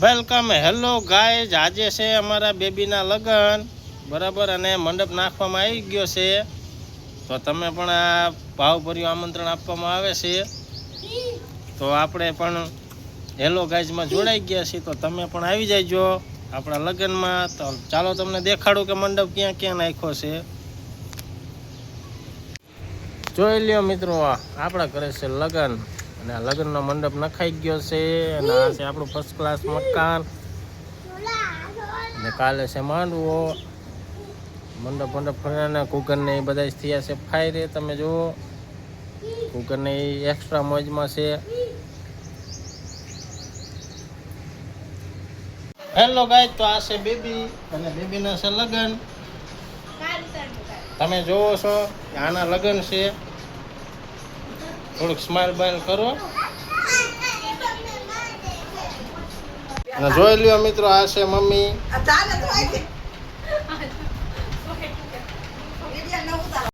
Welcome hello guys, આજે છે અમારા બેબીના લગ્ન બરાબર, અને મંડપ નાખવામાં આવી ગયો છે. તો તમે પણ આ ભાવભર્યું આમંત્રણ આપવામાં આવે છે. તો આપણે પણ હેલો ગાઈઝમાં જોડાઈ ગયા છીએ, તો તમે પણ આવી જાયજો આપણા લગ્નમાં. તો ચાલો તમને દેખાડું કે મંડપ ક્યાં ક્યાં નાખ્યો છે. જોઈ લ્યો મિત્રો, આપણા કરે છે લગ્ન, અને આ લગ્નનો મંડપ નખાઈ ગયો છે. અને આ છે આપણું ફર્સ્ટ ક્લાસ મકાન, અને કાલે છે માંડવો. મંડપ ફરીને કુકરને એ બધા થયા છે ફાયરે. તમે જુઓ, કુકરને એક્સ્ટ્રા મોજમાં છે. હેલો ગાઈસ, તો આ છે બેબી, અને બેબીના છે લગ્ન. તમે જોવો છો કે આના લગ્ન છે. થોડુંક સ્માઈલ બાઈલ કરો. અને જોઈ લ્યો મિત્રો, આ છે મમ્મી.